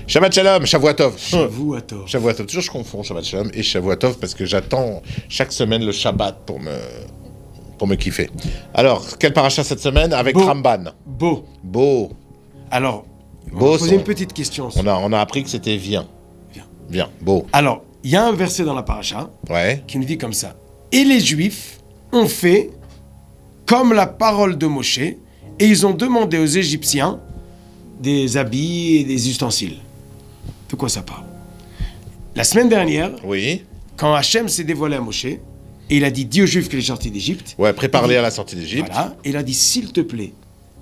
Shabbat Shalom, Shavuatov. Shavuatov. Shavuatov. Toujours je confonds Shabbat Shalom et Shavuatov parce que j'attends chaque semaine le Shabbat pour me kiffer. Alors, quelle paracha cette semaine avec Ramban? Beau. Alors, on va poser une petite question. On a appris que c'était viens. Beau. Alors, il y a un verset dans la paracha qui nous dit comme ça. Et les Juifs ont fait comme la parole de Moshe et ils ont demandé aux Égyptiens des habits et des ustensiles. De quoi ça parle? La semaine dernière, quand Hachem s'est dévoilé à Moshe, et il a dit, dis aux Juifs qu'il est sorti d'Égypte. Ouais, prépare-les à la sortie d'Égypte. Voilà, et il a dit, s'il te plaît,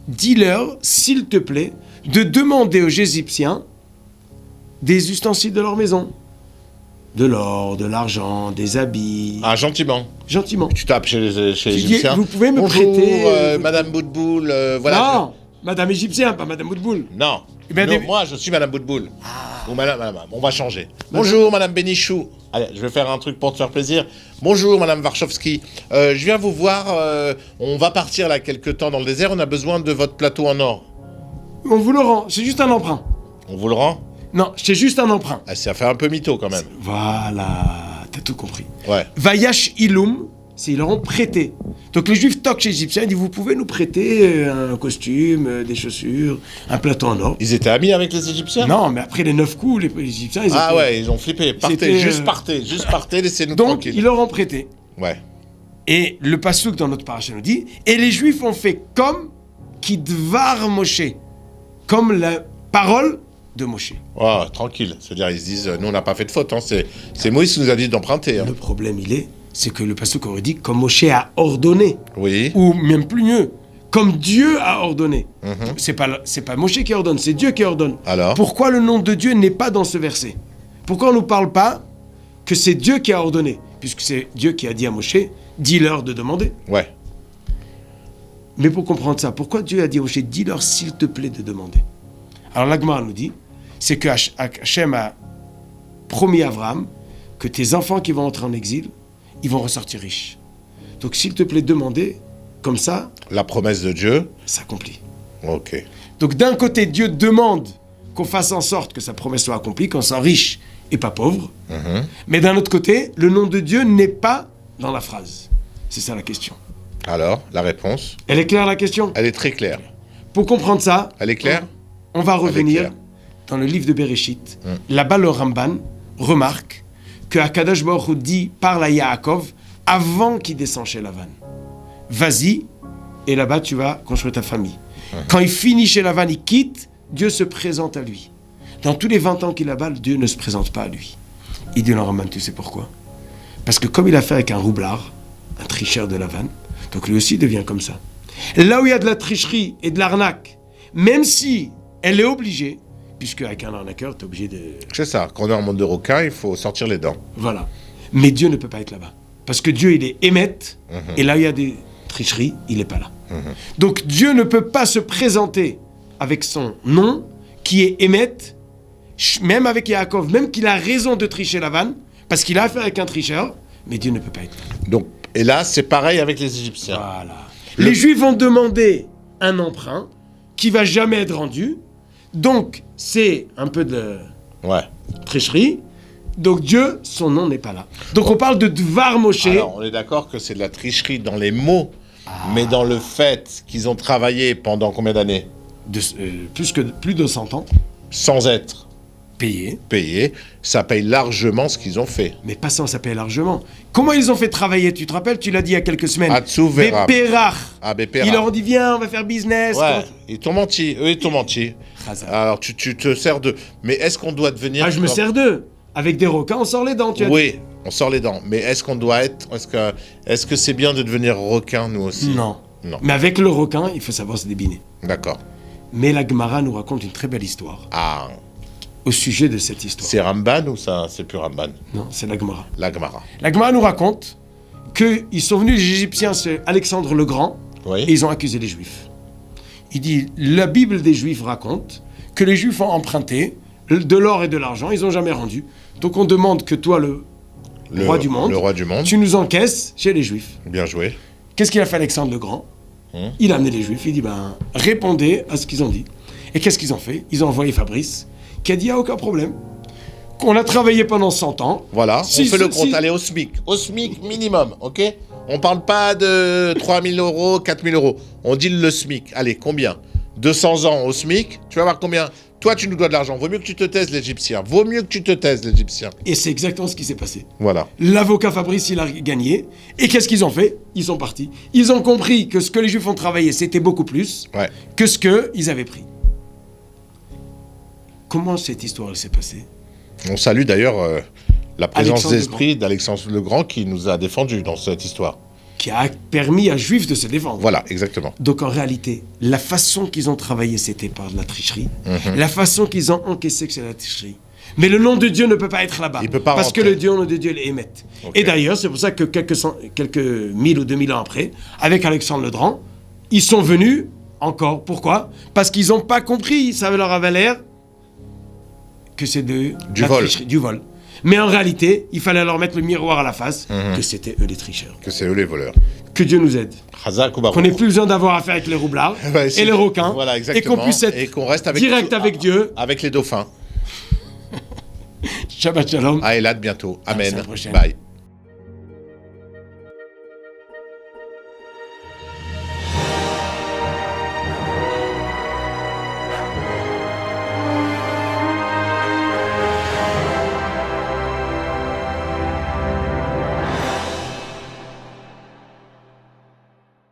dis-leur, s'il te plaît, de demander aux Égyptiens des ustensiles de leur maison. De l'or, de l'argent, des habits. Ah, gentiment. Tu tapes chez les Égyptiens. Vous pouvez me prêter... Madame Boutboul, voilà. Non, Madame Égyptien, pas Madame Boutboul. Non. Moi, je suis Madame Boutboul. Ou madame, on va changer. Bonjour, Madame Bénichou. Allez, je vais faire un truc pour te faire plaisir. Bonjour, Madame Warchowski. Je viens vous voir. On va partir là quelque temps dans le désert. On a besoin de votre plateau en or. On vous le rend. C'est juste un emprunt. On vous le rend? Non, c'est juste un emprunt. Ah, ça fait un peu mytho quand même. Voilà, t'as tout compris. Ouais. Vayash Ilum, c'est ils leur ont prêté. Donc les Juifs toquent chez les Égyptiens, ils disent vous pouvez nous prêter un costume, des chaussures, un plateau en or. Ils étaient amis avec les Égyptiens? Non, mais après les 9 coups, les Égyptiens, ils ils ont flippé. Partez, juste partez, laissez-nous tranquilles. Donc ils leur ont prêté. Ouais. Et le passouk dans notre paracha nous dit, et les Juifs ont fait comme Kidvar Moshe, comme la parole de Moshe. Oh, tranquille. C'est-à-dire, ils se disent, nous, on n'a pas fait de faute. Hein. C'est Moïse qui nous a dit d'emprunter. Hein. Le problème, c'est que le passouk aurait dit, comme Moshe a ordonné. Oui. Ou même plus mieux, comme Dieu a ordonné. C'est pas Moshe qui ordonne, c'est Dieu qui ordonne. Alors? Pourquoi le nom de Dieu n'est pas dans ce verset? Pourquoi on ne nous parle pas que c'est Dieu qui a ordonné? Puisque c'est Dieu qui a dit à Moshe, dis-leur de demander. Ouais. Mais pour comprendre ça, pourquoi Dieu a dit à Moshe, dis-leur s'il te plaît de demander? Alors la Gemara nous dit, c'est que Hachem a promis à Abraham que tes enfants qui vont entrer en exil, ils vont ressortir riches. Donc s'il te plaît, demandez, comme ça... La promesse de Dieu s'accomplit. Ok. Donc d'un côté, Dieu demande qu'on fasse en sorte que sa promesse soit accomplie, qu'on soit riche et pas pauvre. Mais d'un autre côté, le nom de Dieu n'est pas dans la phrase. C'est ça la question. Alors, la réponse? Elle est claire la question? Elle est très claire. Pour comprendre ça... Elle est claire? On va revenir dans le livre de Bereshit. Là-bas, le Ramban remarque que Akadosh Baruch Hu dit, parle à Yaakov avant qu'il descende chez Lavan. Vas-y, et là-bas, tu vas construire ta famille. Quand il finit chez Lavan, il quitte, Dieu se présente à lui. Dans tous les 20 ans qu'il a là-bas, Dieu ne se présente pas à lui. Il dit, non, Ramban, tu sais pourquoi? Parce que comme il a fait avec un roublard, un tricheur de Lavan, donc lui aussi devient comme ça. Là où il y a de la tricherie et de l'arnaque, même si elle est obligée, puisque avec un arnaqueur, tu es obligé de... C'est ça, quand on est en monde de requin, il faut sortir les dents. Voilà. Mais Dieu ne peut pas être là-bas. Parce que Dieu, il est émette, et là où il y a des tricheries, il n'est pas là. Donc Dieu ne peut pas se présenter avec son nom, qui est émette, même avec Yaakov, même qu'il a raison de tricher Lavan, parce qu'il a affaire avec un tricheur, mais Dieu ne peut pas être là. Donc, et là, c'est pareil avec les Égyptiens. Voilà. Les Juifs vont demander un emprunt qui va jamais être rendu. Donc, c'est un peu de tricherie. Donc, Dieu, son nom n'est pas là. Donc, on parle de Dvar Moshe. Alors, on est d'accord que c'est de la tricherie dans les mots, mais dans le fait qu'ils ont travaillé pendant combien d'années? Plus de 100 ans. Sans être payé. Ça paye largement ce qu'ils ont fait. Mais pas ça paye largement. Comment ils ont fait travailler? Tu te rappelles, tu l'as dit il y a quelques semaines. Beperach. Ils leur ont dit, viens, on va faire business. Ouais, ils t'ont menti. Eux, ils t'ont menti. Alors, tu te sers d'eux. Mais est-ce qu'on doit devenir... je me sers d'eux. Avec des requins, on sort les dents, tu as dit. On sort les dents. Mais est-ce qu'on doit être... Est-ce que c'est bien de devenir requin, nous aussi? Non. Mais avec le requin, il faut savoir se débiner. D'accord. Mais la Gemara nous raconte une très belle histoire. Au sujet de cette histoire. C'est Ramban ou ça? C'est plus Ramban? Non, c'est la Gemara. La Gemara. La Gemara nous raconte qu'ils sont venus, les Égyptiens, c'est Alexandre le Grand, et ils ont accusé les Juifs. Il dit, la Bible des Juifs raconte que les Juifs ont emprunté de l'or et de l'argent, ils n'ont jamais rendu. Donc on demande que toi, le roi du monde, tu nous encaisses chez les Juifs. Bien joué. Qu'est-ce qu'il a fait Alexandre le Grand? Il a amené les Juifs, il dit, répondez à ce qu'ils ont dit. Et qu'est-ce qu'ils ont fait? Ils ont envoyé Fabrice, qui a dit, il n'y a aucun problème. Qu'on a travaillé pendant 100 ans. Voilà, on fait le compte. Allez, au SMIC minimum, ok? On parle pas de 3 000 euros, 4 000 euros. On dit le SMIC. Allez, combien? 200 ans au SMIC, tu vas voir combien? Toi, tu nous dois de l'argent. Vaut mieux que tu te taises, l'Égyptien. Vaut mieux que tu te taises, l'Égyptien. Et c'est exactement ce qui s'est passé. Voilà. L'avocat Fabrice, il a gagné. Et qu'est-ce qu'ils ont fait? Ils sont partis. Ils ont compris que ce que les Juifs ont travaillé, c'était beaucoup plus que ce qu'ils avaient pris. Comment cette histoire elle s'est passée? On salue d'ailleurs la présence d'esprit d'Alexandre le Grand qui nous a défendus dans cette histoire. Qui a permis à Juifs de se défendre. Voilà, exactement. Donc en réalité, la façon qu'ils ont travaillé, c'était par de la tricherie. La façon qu'ils ont encaissé, c'est la tricherie. Mais le nom de Dieu ne peut pas être là-bas. Il peut pas parce rentrer. que le nom de Dieu l'émet. Okay. Et d'ailleurs, c'est pour ça que quelques 1000 ou 2000 ans après, avec Alexandre le Grand, ils sont venus encore. Pourquoi? Parce qu'ils n'ont pas compris. Ça leur avait l'air que c'est du vol. Mais en réalité, il fallait leur mettre le miroir à la face, que c'était eux les tricheurs. Que c'est eux les voleurs. Que Dieu nous aide. Qu'on n'ait plus besoin d'avoir affaire avec les roublards et les requins. Voilà, et qu'on puisse être reste avec direct avec Dieu. Avec les dauphins. Shabbat shalom. À Elad bientôt. Amen. À la prochaine. Bye.